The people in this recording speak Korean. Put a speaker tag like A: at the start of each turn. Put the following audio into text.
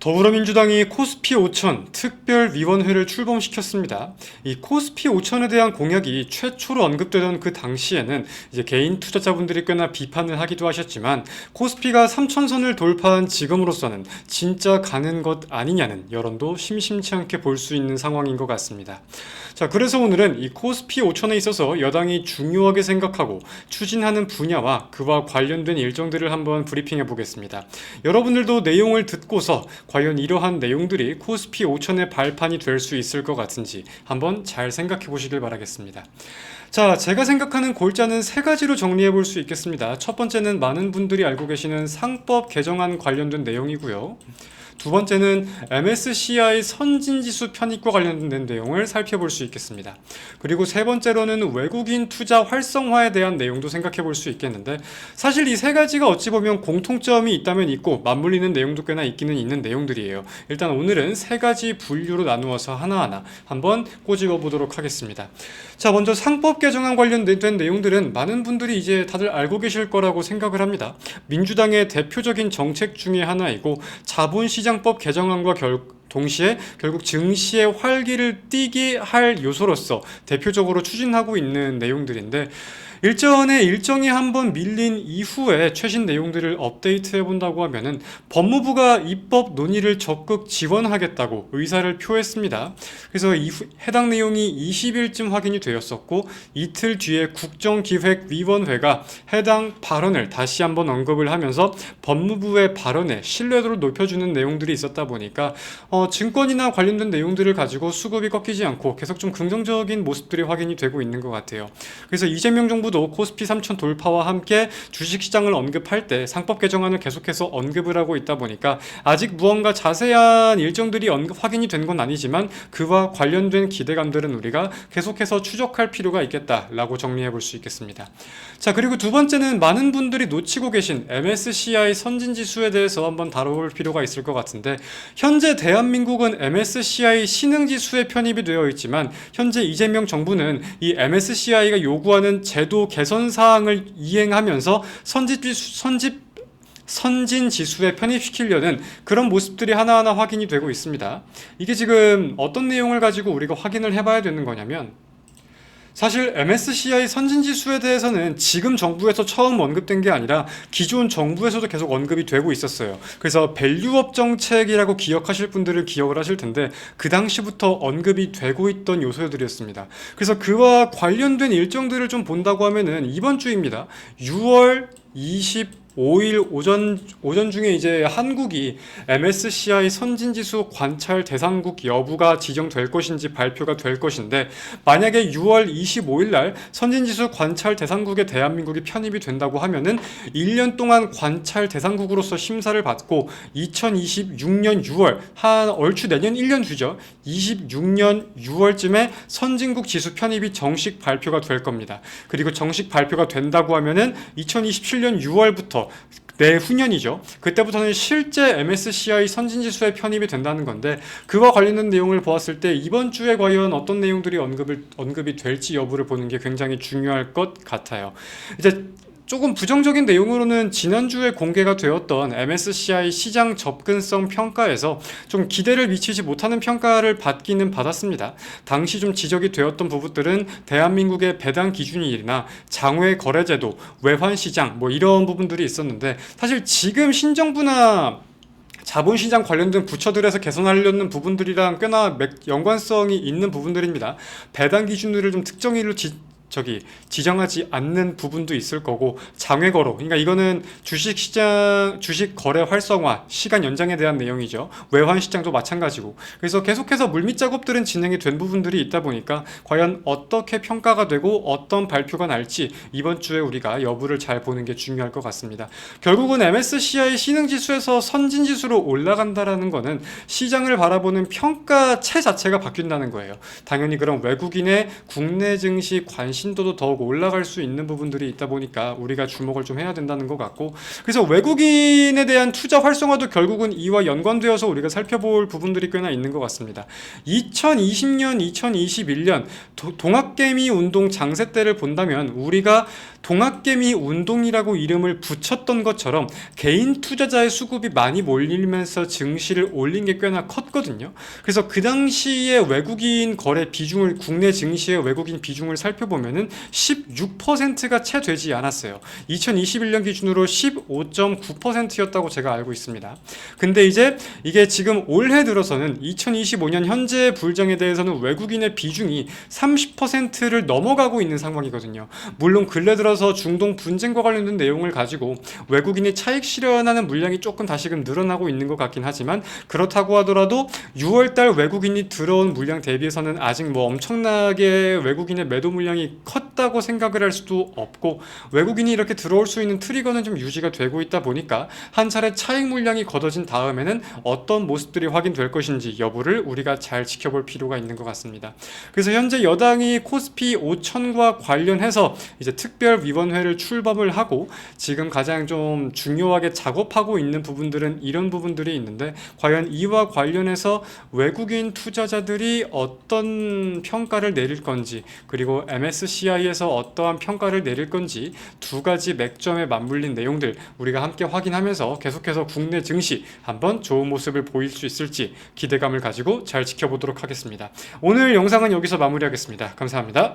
A: 더불어민주당이 코스피 5천 특별위원회를 출범시켰습니다. 이 코스피 5천에 대한 공약이 최초로 언급되던 그 당시에는 이제 개인 투자자분들이 꽤나 비판을 하기도 하셨지만 코스피가 3천선을 돌파한 지금으로서는 진짜 가는 것 아니냐는 여론도 심심치 않게 볼 수 있는 상황인 것 같습니다. 자, 그래서 오늘은 이 코스피 5천에 있어서 여당이 중요하게 생각하고 추진하는 분야와 그와 관련된 일정들을 한번 브리핑해 보겠습니다. 여러분들도 내용을 듣고서 과연 이러한 내용들이 코스피 5천의 발판이 될 수 있을 것 같은지 한번 잘 생각해 보시길 바라겠습니다. 자, 제가 생각하는 골자는 세 가지로 정리해 볼 수 있겠습니다. 첫 번째는 많은 분들이 알고 계시는 상법 개정안 관련된 내용이고요. 두 번째는 MSCI 선진지수 편입과 관련된 내용을 살펴볼 수 있겠습니다. 그리고 세 번째로는 외국인 투자 활성화에 대한 내용도 생각해 볼 수 있겠는데, 사실 이 세 가지가 어찌 보면 공통점이 있다면 있고 맞물리는 내용도 꽤나 있기는 있는 내용들이에요. 일단 오늘은 세 가지 분류로 나누어서 하나하나 한번 꼬집어 보도록 하겠습니다. 자, 먼저 상법 개정안 관련된 내용들은 많은 분들이 이제 다들 알고 계실 거라고 생각을 합니다. 민주당의 대표적인 정책 중에 하나이고 자본시장법 개정안과 동시에 결국 증시의 활기를 띠게 할 요소로서 대표적으로 추진하고 있는 내용들인데, 일정이 한번 밀린 이후에 최신 내용들을 업데이트해 본다고 하면은 법무부가 입법 논의를 적극 지원하겠다고 의사를 표했습니다. 그래서 해당 내용이 20일쯤 확인이 되었었고, 이틀 뒤에 국정기획위원회가 해당 발언을 다시 한번 언급을 하면서 법무부의 발언에 신뢰도를 높여주는 내용들이 있었다 보니까 증권이나 관련된 내용들을 가지고 수급이 꺾이지 않고 계속 좀 긍정적인 모습들이 확인이 되고 있는 것 같아요. 그래서 이재명 정부도 코스피 3천 돌파와 함께 주식시장을 언급할 때 상법 개정안을 계속해서 언급을 하고 있다 보니까 아직 무언가 자세한 일정들이 확인이 된 건 아니지만 그와 관련된 기대감들은 우리가 계속해서 추적할 필요가 있겠다라고 정리해 볼 수 있겠습니다. 자, 그리고 두 번째는 많은 분들이 놓치고 계신 MSCI 선진지수에 대해서 한번 다뤄볼 필요가 있을 것 같은데, 현재 대한민국은 MSCI 신흥지수에 편입이 되어 있지만 현재 이재명 정부는 이 MSCI가 요구하는 제도 개선 사항을 이행하면서 선진 지수에 편입시키려는 그런 모습들이 하나하나 확인이 되고 있습니다. 이게 지금 어떤 내용을 가지고 우리가 확인을 해봐야 되는 거냐면, 사실 MSCI 선진지수에 대해서는 지금 정부에서 처음 언급된 게 아니라 기존 정부에서도 계속 언급이 되고 있었어요. 그래서 밸류업 정책이라고 기억하실 분들은 기억을 하실 텐데 그 당시부터 언급이 되고 있던 요소들이었습니다. 그래서 그와 관련된 일정들을 좀 본다고 하면은 이번 주입니다. 6월 25일 오전 중에 이제 한국이 MSCI 선진지수 관찰 대상국 여부가 지정될 것인지 발표가 될 것인데, 만약에 6월 25일 날 선진지수 관찰 대상국에 대한민국이 편입이 된다고 하면은 1년 동안 관찰 대상국으로서 심사를 받고 2026년 6월, 얼추 내년 1년 뒤죠. 26년 6월쯤에 선진국 지수 편입이 정식 발표가 될 겁니다. 그리고 정식 발표가 된다고 하면은 2027년 6월부터 내후년이죠. 그때부터는 실제 MSCI 선진지수에 편입이 된다는 건데, 그와 관련된 내용을 보았을 때 이번 주에 과연 어떤 내용들이 언급이 될지 여부를 보는 게 굉장히 중요할 것 같아요. 이제 조금 부정적인 내용으로는 지난주에 공개가 되었던 MSCI 시장 접근성 평가에서 좀 기대를 미치지 못하는 평가를 받기는 받았습니다. 당시 좀 지적이 되었던 부분들은 대한민국의 배당 기준일이나 장외 거래제도, 외환시장 이런 부분들이 있었는데, 사실 지금 신정부나 자본시장 관련된 부처들에서 개선하려는 부분들이랑 꽤나 연관성이 있는 부분들입니다. 배당 기준일을 좀 특정일로 지정하지 않는 부분도 있을 거고, 장외거래, 그러니까 이거는 주식 거래 활성화, 시간 연장에 대한 내용이죠. 외환 시장도 마찬가지고. 그래서 계속해서 물밑 작업들은 진행이 된 부분들이 있다 보니까 과연 어떻게 평가가 되고 어떤 발표가 날지 이번 주에 우리가 여부를 잘 보는 게 중요할 것 같습니다. 결국은 MSCI 신흥지수에서 선진지수로 올라간다라는 거는 시장을 바라보는 평가체 자체가 바뀐다는 거예요. 당연히 그런 외국인의 국내 증시 관심도도 더욱 올라갈 수 있는 부분들이 있다 보니까 우리가 주목을 좀 해야 된다는 것 같고, 그래서 외국인에 대한 투자 활성화도 결국은 이와 연관되어서 우리가 살펴볼 부분들이 꽤나 있는 것 같습니다. 2020년, 2021년 동학개미 운동 장세 때를 본다면 우리가 동학개미 운동이라고 이름을 붙였던 것처럼 개인 투자자의 수급이 많이 몰리면서 증시를 올린 게 꽤나 컸거든요. 그래서 그 당시에 외국인 거래 비중을, 국내 증시의 외국인 비중을 살펴보면은 16%가 채 되지 않았어요. 2021년 기준으로 15.9%였다고 제가 알고 있습니다. 근데 이제 이게 지금 올해 들어서는 2025년 현재 불장에 대해서는 외국인의 비중이 30%를 넘어가고 있는 상황이거든요. 물론 근래 들어서 중동 분쟁과 관련된 내용을 가지고 외국인이 차익 실현하는 물량이 조금 다시금 늘어나고 있는 것 같긴 하지만, 그렇다고 하더라도 6월달 외국인이 들어온 물량 대비해서는 아직 뭐 엄청나게 외국인의 매도 물량이 컸다고 생각을 할 수도 없고, 외국인이 이렇게 들어올 수 있는 트리거는 좀 유지가 되고 있다 보니까 한 차례 차익 물량이 걷어진 다음에는 어떤 모습들이 확인될 것인지 여부를 우리가 잘 지켜볼 필요가 있는 것 같습니다. 그래서 현재 여당이 코스피 5천과 관련해서 이제 특별위원회를 출범을 하고 지금 가장 좀 중요하게 작업하고 있는 부분들은 이런 부분들이 있는데, 과연 이와 관련해서 외국인 투자자들이 어떤 평가를 내릴 건지, 그리고 MSCI에서 어떠한 평가를 내릴 건지, 두 가지 맥점에 맞물린 내용들 우리가 함께 확인하면서 계속해서 국내 증시 한번 좋은 모습을 보일 수 있을지 기대감을 가지고 잘 지켜보도록 하겠습니다. 오늘 영상은 여기서 마무리하겠습니다. 감사합니다.